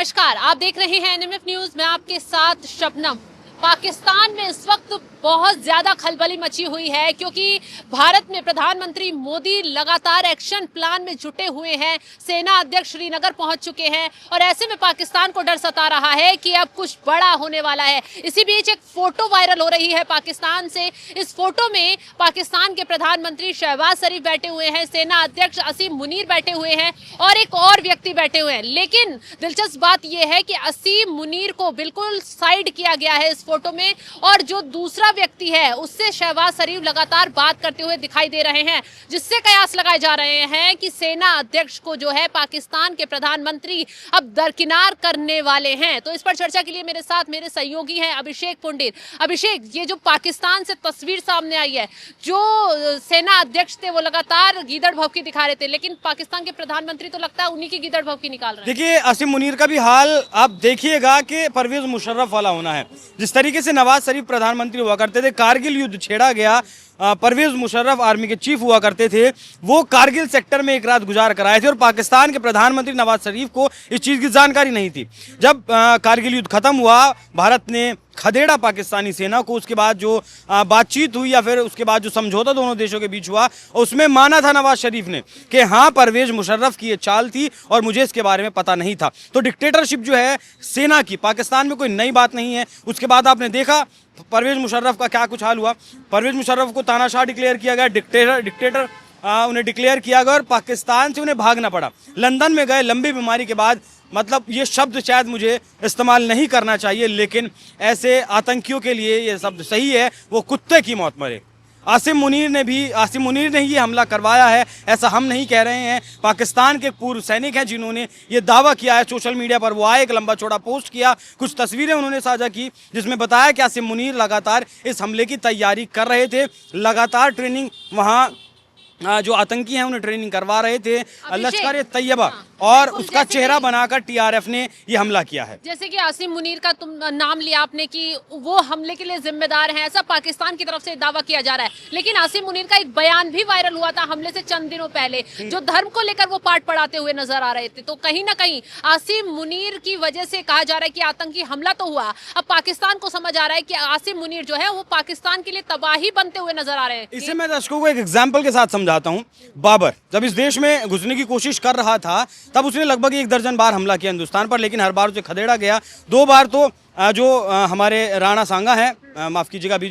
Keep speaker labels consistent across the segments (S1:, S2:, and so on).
S1: नमस्कार, आप देख रहे हैं एनएमएफ न्यूज। मैं आपके साथ शबनम। पाकिस्तान में इस वक्त बहुत ज्यादा खलबली मची हुई है क्योंकि भारत में प्रधानमंत्री मोदी लगातार एक्शन प्लान में जुटे हुए हैं। सेना अध्यक्ष श्रीनगर पहुंच चुके हैं और ऐसे में पाकिस्तान को डर सता रहा है कि अब कुछ बड़ा होने वाला है। इसी बीच एक फोटो वायरल हो रही है पाकिस्तान से। इस फोटो में पाकिस्तान के प्रधानमंत्री शहबाज शरीफ बैठे हुए हैं, सेना अध्यक्ष असीम मुनीर बैठे हुए हैं और एक और व्यक्ति बैठे हुए हैं। लेकिन दिलचस्प बात यह है कि असीम मुनीर को बिल्कुल साइड किया गया है इस फोटो में और जो दूसरा व्यक्ति है उससे शहबाज शरीफ लगातार बात करते हुए दिखाई दे रहे हैं, जिससे कयास लगाए जा रहे हैं कि सेना अध्यक्ष को जो है पाकिस्तान के प्रधानमंत्री अब दरकिनार करने वाले हैं। तो इस पर चर्चा के लिए मेरे साथ मेरे सहयोगी हैं अभिषेक पुंडीर। अभिषेक, ये जो पाकिस्तान से तस्वीर सामने आई है, जो सेना अध्यक्ष थे वो लगातार गीदड़ भौंकी दिखा रहे थे, लेकिन पाकिस्तान के प्रधानमंत्री तो लगता है उन्हीं की गीदड़ भौंकी निकाल रहे हैं।
S2: देखिए, असीम मुनीर का भी हाल आप देखिएगा कि परवेज मुशर्रफ वाला होना है। जिस तरीके से नवाज शरीफ प्रधानमंत्री हुआ करते थे, कारगिल युद्ध छेड़ा गया, परवेज मुशर्रफ आर्मी के चीफ हुआ करते थे, वो कारगिल सेक्टर में एक रात गुजार कर आए थे और पाकिस्तान के प्रधानमंत्री नवाज शरीफ को इस चीज़ की जानकारी नहीं थी। जब कारगिल युद्ध खत्म हुआ, भारत ने खदेड़ा पाकिस्तानी सेना को। उसके बाद जो बातचीत हुई या फिर उसके बाद जो समझौता दोनों देशों के बीच हुआ, उसमें माना था नवाज शरीफ ने कि हाँ, परवेज मुशर्रफ की ये चाल थी और मुझे इसके बारे में पता नहीं था। तो डिक्टेटरशिप जो है सेना की पाकिस्तान में कोई नई बात नहीं है। उसके बाद आपने देखा परवेज मुशर्रफ का क्या कुछ हाल हुआ। परवेज मुशर्रफ को तानाशाह डिक्लेयर किया गया, डिक्टेटर उन्हें डिक्लेयर किया गया और पाकिस्तान से उन्हें भागना पड़ा। लंदन में गए लंबी बीमारी के बाद। मतलब ये शब्द शायद मुझे इस्तेमाल नहीं करना चाहिए, लेकिन ऐसे आतंकियों के लिए ये शब्द सही है, वो कुत्ते की मौत मरे। आसिम मुनीर ने ही ये हमला करवाया है, ऐसा हम नहीं कह रहे हैं। पाकिस्तान के पूर्व सैनिक हैं जिन्होंने ये दावा किया है। सोशल मीडिया पर वो आए, एक लंबा चौड़ा पोस्ट किया, कुछ तस्वीरें उन्होंने साझा की जिसमें बताया कि आसिम मुनीर लगातार इस हमले की तैयारी कर रहे थे। लगातार ट्रेनिंग वहाँ जो आतंकी हैं उन्हें ट्रेनिंग करवा रहे थे लश्कर तैयबा, और उसका चेहरा बनाकर टीआरएफ ने ये हमला किया है।
S1: जैसे कि आसिम मुनीर का तुम नाम लिया आपने कि वो हमले के लिए जिम्मेदार हैं, ऐसा पाकिस्तान की तरफ से दावा किया जा रहा है। लेकिन आसिम मुनीर का एक बयान भी वायरल हुआ था हमले से चंद दिनों पहले, जो धर्म को लेकर वो पाठ पढ़ाते हुए नजर आ रहे थे। तो कहीं ना कहीं आसिम मुनीर की वजह से कहा जा रहा है कि आतंकी हमला तो हुआ, अब पाकिस्तान को समझ आ रहा है कि आसिम मुनीर जो है वो पाकिस्तान के लिए तबाही बनते हुए नजर आ रहे हैं।
S2: इसे मैं दर्शकों को एक एग्जाम्पल के साथ समझाता हूँ। बाबर जब इस देश में घुसने की कोशिश कर रहा था, तब उसने लगभग 1 दर्जन बार हमला किया हिंदुस्तान पर, लेकिन हर बार उसे खदेड़ा गया। 2 बार तो जो हमारे राणा सांगा हैं, माफ़ कीजिएगा, अभी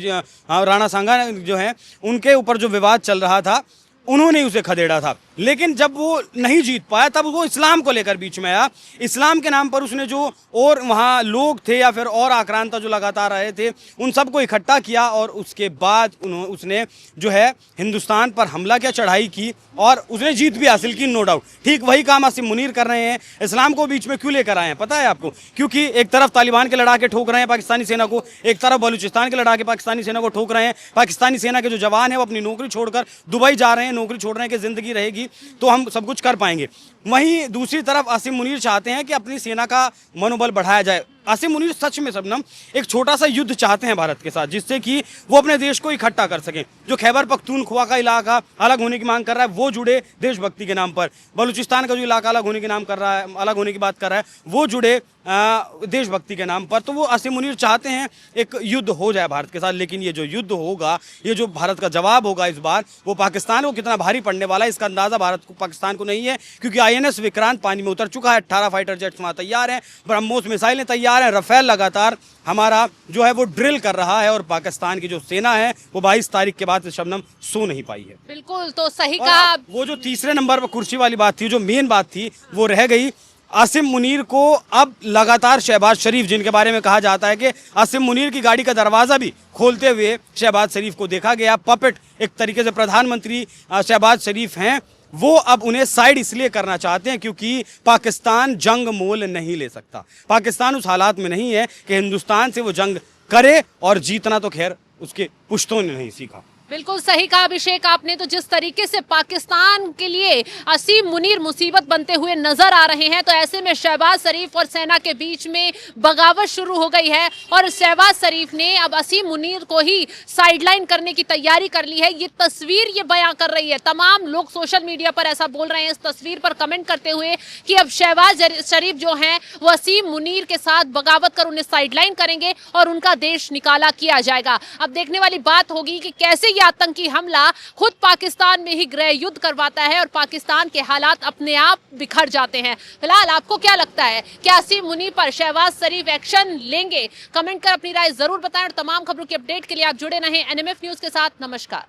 S2: राणा सांगा जो हैं उनके ऊपर जो विवाद चल रहा था, उन्होंने उसे खदेड़ा था। लेकिन जब वो नहीं जीत पाया, तब वो इस्लाम को लेकर बीच में आया। इस्लाम के नाम पर उसने जो और वहाँ लोग थे या फिर और आक्रांता जो लगातार आए थे, उन सबको इकट्ठा किया और उसके बाद उसने जो है हिंदुस्तान पर हमला किया, चढ़ाई की और उसने जीत भी हासिल की, नो डाउट। ठीक वही काम आसिम मुनीर कर रहे हैं। इस्लाम को बीच में क्यों लेकर आए हैं पता है आपको? क्योंकि एक तरफ तालिबान के लड़ाके ठोक रहे हैं पाकिस्तानी सेना को, एक तरफ बलूचिस्तान के लड़ाके पाकिस्तानी सेना को ठोक रहे हैं। पाकिस्तानी सेना के जो जवान हैं वो अपनी नौकरी छोड़कर दुबई जा रहे हैं, नौकरी छोड़ रहे हैं कि जिंदगी रहेगी तो हम सब कुछ कर पाएंगे। वहीं दूसरी तरफ आसिम मुनीर चाहते हैं कि अपनी सेना का मनोबल बढ़ाया जाए। आसिम मुनीर सच में शबनम एक छोटा सा युद्ध चाहते हैं भारत के साथ, जिससे कि वो अपने देश को इकट्ठा कर सकें। जो खैबर पख्तूनख्वा का इलाका अलग होने की मांग कर रहा है, वो जुड़े देशभक्ति के नाम पर। बलूचिस्तान का जो इलाका अलग होने की नाम कर रहा है, अलग होने की बात कर रहा है, वो जुड़े देशभक्ति के नाम पर। तो वो आसिम मुनीर चाहते हैं एक युद्ध हो जाए भारत के साथ। लेकिन ये जो युद्ध होगा, ये जो भारत का जवाब होगा इस बार, वो पाकिस्तान को कितना भारी पड़ने वाला है, इसका अंदाजा भारत को पाकिस्तान को नहीं है। क्योंकि INS विक्रांत पानी में उतर चुका है, 18 फाइटर जेट्स वहाँ तैयार हैं, ब्रह्मोस मिसाइलें तैयार हैं, रफेल लगातार हमारा जो है वो ड्रिल कर रहा है। और पाकिस्तान की जो सेना है वो 22 तारीख के बाद शबनम सो नहीं पाई है।
S1: बिल्कुल, तो सही कहा।
S2: वो जो तीसरे नंबर पर कुर्सी वाली बात थी, जो मेन बात थी, वो रह गई। आसिम मुनीर को अब लगातार शहबाज शरीफ, जिनके बारे में कहा जाता है कि आसिम मुनीर की गाड़ी का दरवाज़ा भी खोलते हुए शहबाज शरीफ को देखा गया। पपेट एक तरीके से प्रधानमंत्री शहबाज शरीफ हैं, वो अब उन्हें साइड इसलिए करना चाहते हैं क्योंकि पाकिस्तान जंग मोल नहीं ले सकता। पाकिस्तान उस हालात में नहीं है कि हिंदुस्तान से वो जंग करे, और जीतना तो खैर उसके पुश्तों ने नहीं सीखा।
S1: बिल्कुल सही कहा अभिषेक आपने। तो जिस तरीके से पाकिस्तान के लिए असीम मुनीर मुसीबत बनते हुए नजर आ रहे हैं, तो ऐसे में शहबाज शरीफ और सेना के बीच में बगावत शुरू हो गई है और शहबाज शरीफ ने अब असीम मुनीर को ही साइडलाइन करने की तैयारी कर ली है। ये तस्वीर ये बयां कर रही है, तमाम लोग सोशल मीडिया पर ऐसा बोल रहे हैं, इस तस्वीर पर कमेंट करते हुए कि अब शहबाज शरीफ जो हैं वो असीम मुनीर के साथ बगावत कर उन्हें साइडलाइन करेंगे और उनका देश निकाला किया जाएगा। अब देखने वाली बात होगी कि कैसे ये आतंकी हमला खुद पाकिस्तान में ही गृह युद्ध करवाता है और पाकिस्तान के हालात अपने आप बिखर जाते हैं। फिलहाल आपको क्या लगता है, क्या असीम मुनीर पर शहबाज शरीफ एक्शन लेंगे? कमेंट कर अपनी राय जरूर बताएं और तमाम खबरों की अपडेट के लिए आप जुड़े रहें एनएमएफ न्यूज के साथ। नमस्कार।